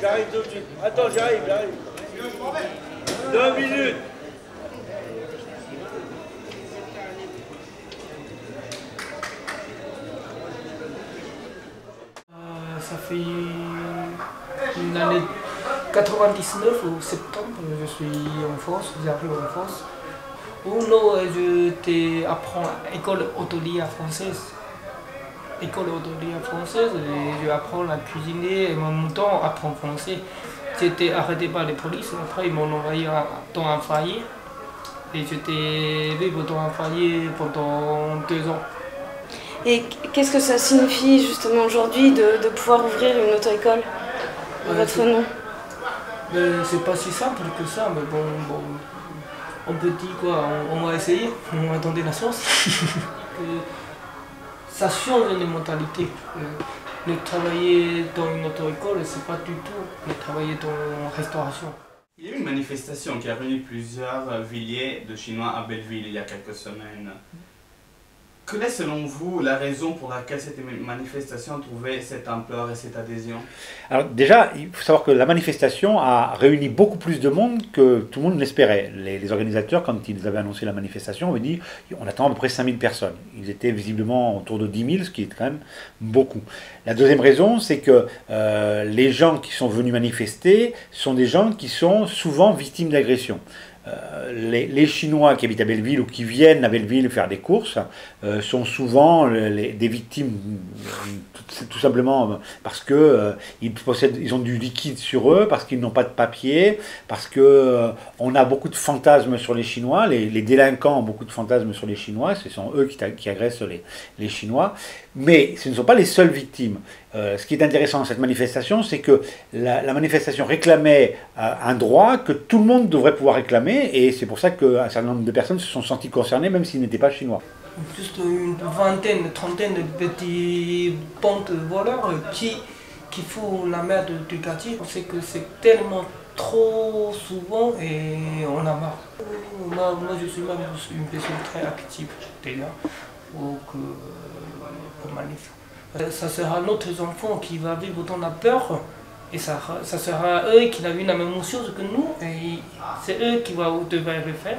J'arrive tout de suite. Attends, j'arrive. 2 minutes. Ça fait une année 99 au septembre, je suis en France, j'arrive en France. Où je apprends école hôtelière française. École hôtelière française, et je apprends la cuisine et en même temps apprends français. J'étais arrêté par les polices, après ils m'ont envoyé dans un foyer. Et j'étais vivre dans un foyer pendant 2 ans. Et qu'est-ce que ça signifie justement aujourd'hui de pouvoir ouvrir une auto-école en votre nom? C'est pas si simple que ça, mais bon on peut dire quoi, on va essayer, on va attendre la chance. Ça change les mentalités. Le travailler dans une auto-école, c'est pas du tout le travailler dans une restauration. Il y a eu une manifestation qui a réuni plusieurs milliers de Chinois à Belleville il y a quelques semaines. Quelle est selon vous la raison pour laquelle cette manifestation a trouvé cette ampleur et cette adhésion? Alors déjà, il faut savoir que la manifestation a réuni beaucoup plus de monde que tout le monde l'espérait. Les organisateurs, quand ils avaient annoncé la manifestation, avaient dit on attend à peu près 5000 personnes. Ils étaient visiblement autour de 10 000, ce qui est quand même beaucoup. La deuxième raison, c'est que les gens qui sont venus manifester sont des gens qui sont souvent victimes d'agressions. Les Chinois qui habitent à Belleville ou qui viennent à Belleville faire des courses sont souvent des victimes tout simplement parce que ils ont du liquide sur eux, parce qu'ils n'ont pas de papier, parce que on a beaucoup de fantasmes sur les Chinois, les délinquants ont beaucoup de fantasmes sur les Chinois, ce sont eux qui agressent les Chinois, mais ce ne sont pas les seules victimes. Ce qui est intéressant dans cette manifestation, c'est que la manifestation réclamait un droit que tout le monde devrait pouvoir réclamer, et c'est pour ça qu'un certain nombre de personnes se sont senties concernées, même s'ils n'étaient pas chinois. Juste une vingtaine, trentaine de petits bandes voleurs qui font la merde du quartier. On sait que c'est tellement trop souvent et on a marre. Moi je suis même une personne très active déjà pour manif. Ça sera notre enfant qui va vivre dans la peur et ça sera eux qui ont vu la même chose que nous et c'est eux qui vont devoir le faire.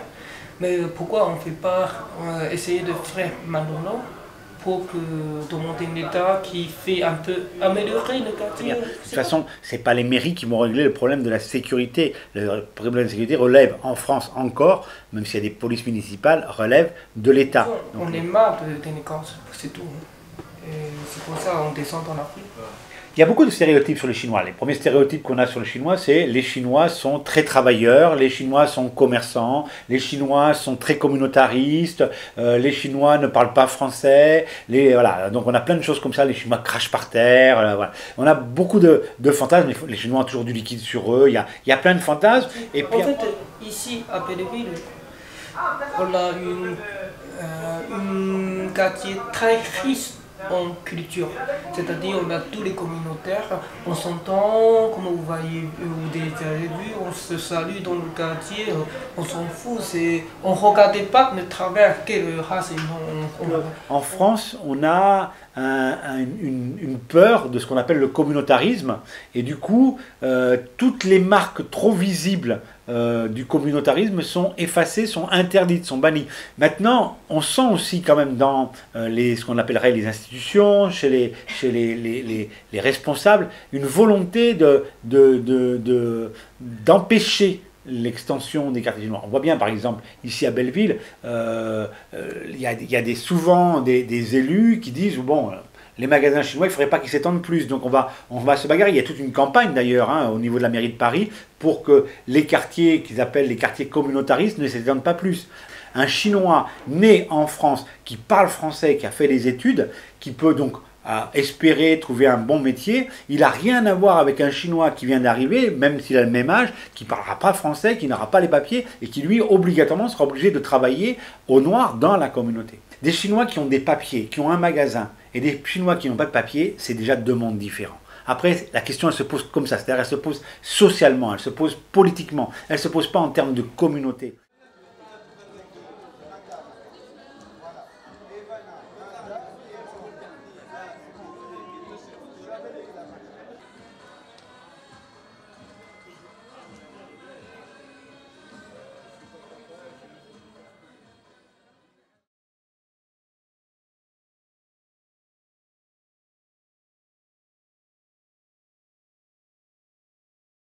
Mais pourquoi on ne fait pas essayer de faire maintenant pour demander un État qui fait un peu améliorer le quartier? De toute façon, ce n'est pas les mairies qui vont régler le problème de la sécurité. Le problème de la sécurité relève en France encore, même s'il y a des polices municipales, relève de l'État. On est marre de délinquance, c'est tout. C'est pour ça qu'on descend dans la rue. Il y a beaucoup de stéréotypes sur les Chinois. Les premiers stéréotypes qu'on a sur les Chinois, c'est les Chinois sont très travailleurs, les Chinois sont commerçants, les Chinois sont très communautaristes, les Chinois ne parlent pas français, voilà. Donc on a plein de choses comme ça, les Chinois crachent par terre, voilà. On a beaucoup de fantasmes, les Chinois ont toujours du liquide sur eux, il y a plein de fantasmes. Et puis, en fait, ici à Belleville, on a un quartier très riche en culture, c'est-à-dire on a tous les communautaires, on s'entend, comme vous voyez, vous avez vu, on se salue dans le quartier, on s'en fout, on ne regarde pas de travers quelle race En France, on a une peur de ce qu'on appelle le communautarisme, et du coup, toutes les marques trop visibles du communautarisme sont effacées, sont interdites, sont bannies. Maintenant, on sent aussi quand même dans ce qu'on appellerait les institutions, chez les responsables, une volonté d'empêcher l'extension des quartiers chinois. On voit bien par exemple ici à Belleville, il y a souvent des élus qui disent bon, les magasins chinois, il ne faudrait pas qu'ils s'étendent plus, donc on va se bagarrer. Il y a toute une campagne d'ailleurs au niveau de la mairie de Paris pour que les quartiers qu'ils appellent les quartiers communautaristes ne s'étendent pas plus. Un Chinois né en France, qui parle français, qui a fait des études, qui peut donc espérer trouver un bon métier, il n'a rien à voir avec un Chinois qui vient d'arriver, même s'il a le même âge, qui ne parlera pas français, qui n'aura pas les papiers et qui lui obligatoirement sera obligé de travailler au noir dans la communauté. Des Chinois qui ont des papiers, qui ont un magasin, et des Chinois qui n'ont pas de papiers, c'est déjà deux mondes différents. Après, la question elle se pose comme ça, c'est-à-dire elle se pose socialement, elle se pose politiquement, elle ne se pose pas en termes de communauté.